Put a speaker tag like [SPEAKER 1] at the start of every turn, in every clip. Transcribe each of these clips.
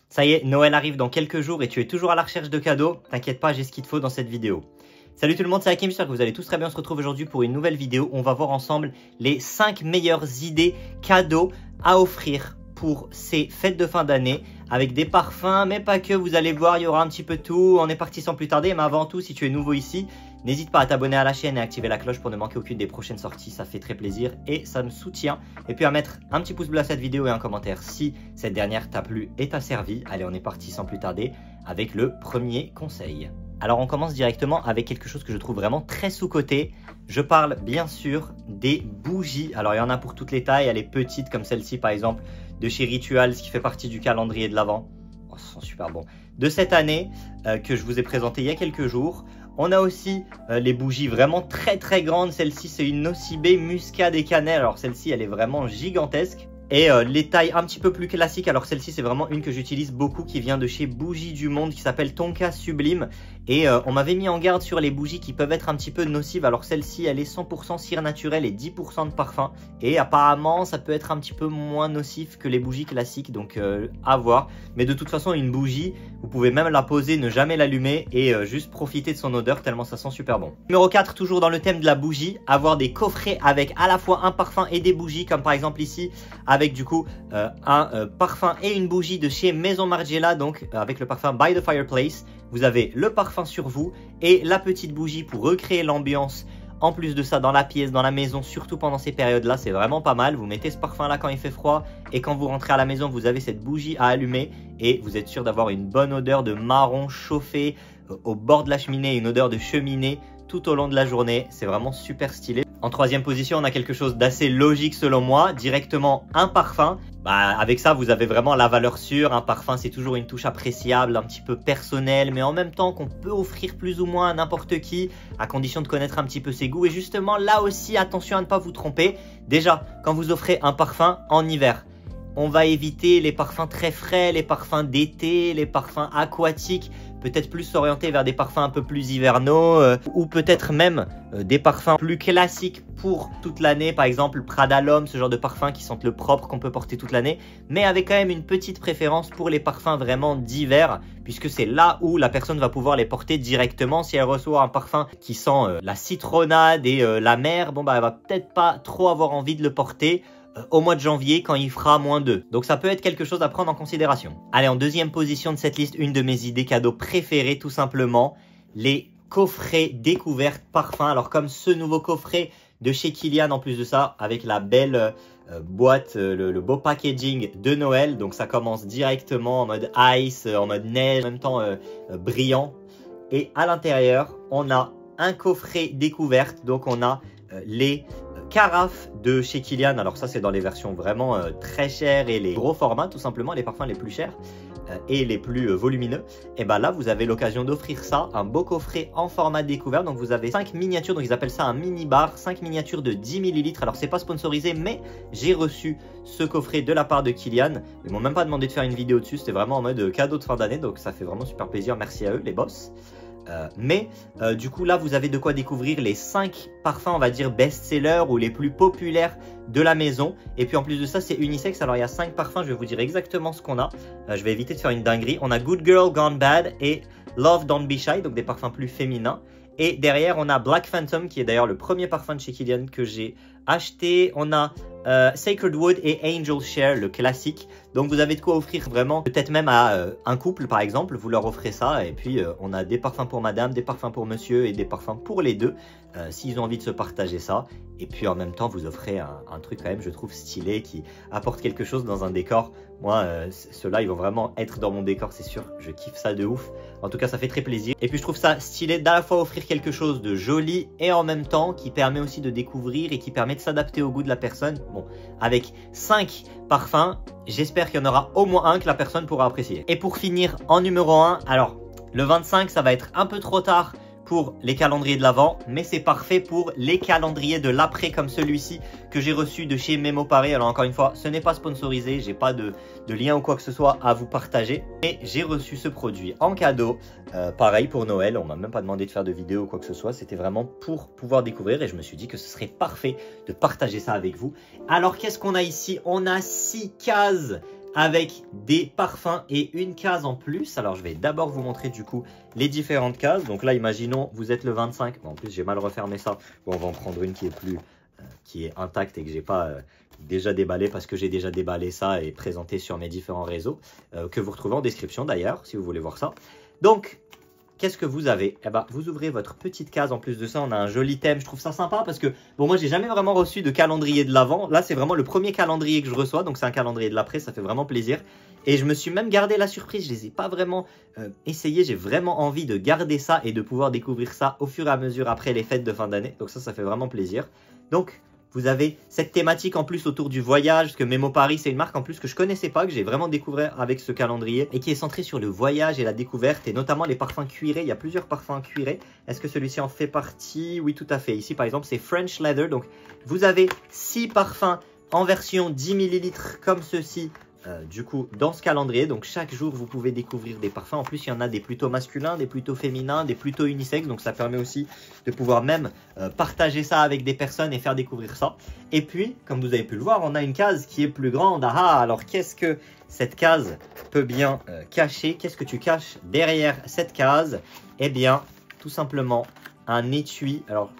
[SPEAKER 1] Ça y est, Noël arrive dans quelques jours et tu es toujours à la recherche de cadeaux. T'inquiète pas, j'ai ce qu'il te faut dans cette vidéo. Salut tout le monde, c'est Hakim, j'espère que vous allez tous très bien. On se retrouve aujourd'hui pour une nouvelle vidéo où on va voir ensemble les 5 meilleures idées cadeaux à offrir pour ces fêtes de fin d'année avec des parfums, mais pas que, vous allez voir, il y aura un petit peu de tout. On est parti sans plus tarder, mais avant tout, si tu es nouveau ici, n'hésite pas à t'abonner à la chaîne et à activer la cloche pour ne manquer aucune des prochaines sorties, ça fait très plaisir et ça me soutient. Et puis à mettre un petit pouce bleu à cette vidéo et un commentaire si cette dernière t'a plu et t'a servi. Allez, on est parti sans plus tarder avec le premier conseil. Alors on commence directement avec quelque chose que je trouve vraiment très sous-coté. Je parle bien sûr des bougies. Alors il y en a pour toutes les tailles, elle est petite comme celle-ci par exemple de chez Rituals qui fait partie du calendrier de l'Avent. Oh, ce sont super bons. De cette année que je vous ai présenté il y a quelques jours. On a aussi les bougies vraiment très grandes. Celle-ci c'est une Nocibé muscade et cannelle. Alors celle-ci elle est vraiment gigantesque. Et les tailles un petit peu plus classiques, alors celle-ci c'est vraiment une que j'utilise beaucoup qui vient de chez Bougies du Monde qui s'appelle Tonka Sublime. Et on m'avait mis en garde sur les bougies qui peuvent être un petit peu nocives. Alors celle-ci elle est 100% cire naturelle et 10% de parfum. Et apparemment ça peut être un petit peu moins nocif que les bougies classiques, donc à voir. Mais de toute façon une bougie, vous pouvez même la poser, ne jamais l'allumer et juste profiter de son odeur tellement ça sent super bon. Numéro 4, toujours dans le thème de la bougie, avoir des coffrets avec à la fois un parfum et des bougies, comme par exemple ici avec du coup un parfum et une bougie de chez Maison Margiela, donc avec le parfum By the Fireplace. Vous avez le parfum sur vous et la petite bougie pour recréer l'ambiance. En plus de ça, dans la pièce, dans la maison, surtout pendant ces périodes-là, c'est vraiment pas mal. Vous mettez ce parfum-là quand il fait froid et quand vous rentrez à la maison, vous avez cette bougie à allumer et vous êtes sûr d'avoir une bonne odeur de marron chauffé au bord de la cheminée, une odeur de cheminée tout au long de la journée. C'est vraiment super stylé. En troisième position, on a quelque chose d'assez logique selon moi, directement un parfum. Avec ça, vous avez vraiment la valeur sûre. Un parfum, c'est toujours une touche appréciable, un petit peu personnelle, mais en même temps qu'on peut offrir plus ou moins à n'importe qui, à condition de connaître un petit peu ses goûts. Et justement, là aussi, attention à ne pas vous tromper. Déjà, quand vous offrez un parfum en hiver, on va éviter les parfums très frais, les parfums d'été, les parfums aquatiques. Peut-être plus s'orienter vers des parfums un peu plus hivernaux ou peut-être même des parfums plus classiques pour toute l'année. Par exemple, Prada L'Homme, ce genre de parfums qui sentent le propre qu'on peut porter toute l'année. Mais avec quand même une petite préférence pour les parfums vraiment d'hiver, puisque c'est là où la personne va pouvoir les porter directement. Si elle reçoit un parfum qui sent la citronnade et la mer, bon elle va peut-être pas trop avoir envie de le porter au mois de janvier quand il fera -2. Donc ça peut être quelque chose à prendre en considération. Allez, en deuxième position de cette liste, une de mes idées cadeaux préférées tout simplement, les coffrets découvertes parfums. Alors comme ce nouveau coffret de chez Kilian en plus de ça, avec la belle boîte, le beau packaging de Noël. Donc ça commence directement en mode ice, en mode neige, en même temps brillant. Et à l'intérieur, on a un coffret découverte. Donc on a les carafes de chez Kilian. Alors ça c'est dans les versions vraiment très chères et les gros formats tout simplement, les parfums les plus chers et les plus volumineux. Et là vous avez l'occasion d'offrir ça, un beau coffret en format découvert. Donc vous avez 5 miniatures, donc ils appellent ça un mini bar, 5 miniatures de 10 ml. Alors c'est pas sponsorisé, mais j'ai reçu ce coffret de la part de Kilian. Ils m'ont même pas demandé de faire une vidéo dessus, c'était vraiment en mode cadeau de fin d'année, donc ça fait vraiment super plaisir, merci à eux les boss. Du coup là vous avez de quoi découvrir les 5 parfums on va dire best-sellers ou les plus populaires de la maison. Et puis en plus de ça c'est unisexe, alors il y a 5 parfums, je vais vous dire exactement ce qu'on a. Je vais éviter de faire une dinguerie. On a Good Girl Gone Bad et Love Don't Be Shy, donc des parfums plus féminins. Et derrière on a Black Phantom qui est d'ailleurs le premier parfum de chez Kilian que j'ai acheté. On a Sacred Wood et Angel Share, le classique. Donc vous avez de quoi offrir vraiment, peut-être même à un couple par exemple, vous leur offrez ça. Et puis on a des parfums pour madame, des parfums pour monsieur et des parfums pour les deux, s'ils ont envie de se partager ça. Et puis en même temps vous offrez un truc quand même je trouve stylé qui apporte quelque chose dans un décor. Moi ceux-là ils vont vraiment être dans mon décor, c'est sûr, je kiffe ça de ouf. En tout cas ça fait très plaisir. Et puis je trouve ça stylé d'à la fois offrir quelque chose de joli et en même temps qui permet aussi de découvrir et qui permet de s'adapter au goût de la personne. Bon, avec 5 parfums, j'espère qu'il y en aura au moins un que la personne pourra apprécier. Et pour finir en numéro 1, alors le 25 ça va être un peu trop tard pour les calendriers de l'avant, mais c'est parfait pour les calendriers de l'après comme celui-ci que j'ai reçu de chez Memo Paris. Alors encore une fois, ce n'est pas sponsorisé, j'ai pas de lien ou quoi que ce soit à vous partager, mais j'ai reçu ce produit en cadeau, pareil pour Noël. On m'a même pas demandé de faire de vidéo ou quoi que ce soit, c'était vraiment pour pouvoir découvrir et je me suis dit que ce serait parfait de partager ça avec vous. Alors qu'est-ce qu'on a ici? On a 6 cases avec des parfums et une case en plus. Alors je vais d'abord vous montrer du coup les différentes cases. Donc là imaginons vous êtes le 25. Bon, en plus j'ai mal refermé ça. Bon, on va en prendre une qui est intacte et que j'ai pas déjà déballé parce que j'ai déjà déballé ça et présenté sur mes différents réseaux que vous retrouvez en description d'ailleurs si vous voulez voir ça. Donc qu'est-ce que vous avez? Eh ben, vous ouvrez votre petite case. En plus de ça, on a un joli thème. Je trouve ça sympa parce que, bon, moi, j'ai jamais vraiment reçu de calendrier de l'Avent. Là, c'est vraiment le premier calendrier que je reçois. Donc, c'est un calendrier de l'après. Ça fait vraiment plaisir. Et je me suis même gardé la surprise. Je les ai pas vraiment essayés. J'ai vraiment envie de garder ça et de pouvoir découvrir ça au fur et à mesure après les fêtes de fin d'année. Donc, ça fait vraiment plaisir. Donc, vous avez cette thématique en plus autour du voyage, parce que Memo Paris, c'est une marque en plus que je connaissais pas, que j'ai vraiment découvert avec ce calendrier et qui est centré sur le voyage et la découverte et notamment les parfums cuirés. Il y a plusieurs parfums cuirés. Est-ce que celui-ci en fait partie? Oui, tout à fait. Ici, par exemple, c'est French Leather. Donc, vous avez 6 parfums en version 10 ml comme ceci. Du coup, dans ce calendrier, donc chaque jour, vous pouvez découvrir des parfums. En plus, il y en a des plutôt masculins, des plutôt féminins, des plutôt unisexes. Donc, ça permet aussi de pouvoir même partager ça avec des personnes et faire découvrir ça. Et puis, comme vous avez pu le voir, on a une case qui est plus grande. Ah, alors qu'est-ce que cette case peut bien cacher? Qu'est-ce que tu caches derrière cette case? Eh bien, tout simplement, un étui. Alors,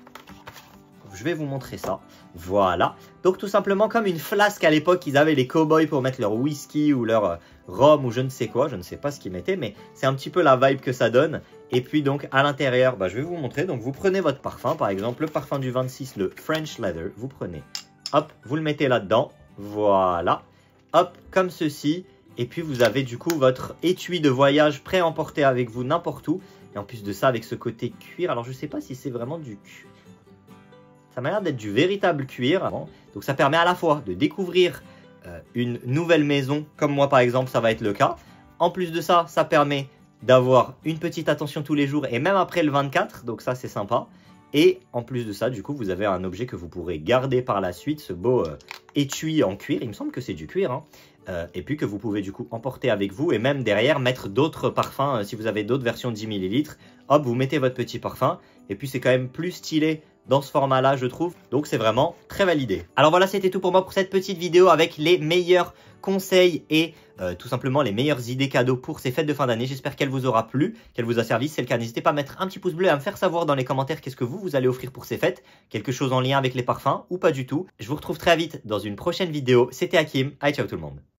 [SPEAKER 1] je vais vous montrer ça. Voilà. Donc tout simplement comme une flasque à l'époque, ils avaient les cow-boys pour mettre leur whisky ou leur rhum ou je ne sais quoi. Je ne sais pas ce qu'ils mettaient, mais c'est un petit peu la vibe que ça donne. Et puis donc à l'intérieur, je vais vous montrer. Donc vous prenez votre parfum, par exemple le parfum du 26, le French Leather. Vous prenez, hop, vous le mettez là-dedans. Voilà. Hop, comme ceci. Et puis vous avez du coup votre étui de voyage prêt à emporter avec vous n'importe où. Et en plus de ça, avec ce côté cuir. Alors je ne sais pas si c'est vraiment du cuir. Ça m'a l'air d'être du véritable cuir. Donc ça permet à la fois de découvrir une nouvelle maison, comme moi par exemple ça va être le cas. En plus de ça, ça permet d'avoir une petite attention tous les jours et même après le 24. Donc ça c'est sympa. Et en plus de ça, du coup vous avez un objet que vous pourrez garder par la suite. Ce beau étui en cuir. Il me semble que c'est du cuir. Hein. Et puis que vous pouvez du coup emporter avec vous. Et même derrière mettre d'autres parfums. Si vous avez d'autres versions de 10 ml. Hop, vous mettez votre petit parfum. Et puis c'est quand même plus stylé dans ce format-là, je trouve. Donc, c'est vraiment très validé. Alors voilà, c'était tout pour moi pour cette petite vidéo avec les meilleurs conseils et tout simplement les meilleures idées cadeaux pour ces fêtes de fin d'année. J'espère qu'elle vous aura plu, qu'elle vous a servi. Si c'est le cas, n'hésitez pas à mettre un petit pouce bleu et à me faire savoir dans les commentaires qu'est-ce que vous allez offrir pour ces fêtes. Quelque chose en lien avec les parfums ou pas du tout. Je vous retrouve très vite dans une prochaine vidéo. C'était Hakim. Allez, ciao tout le monde.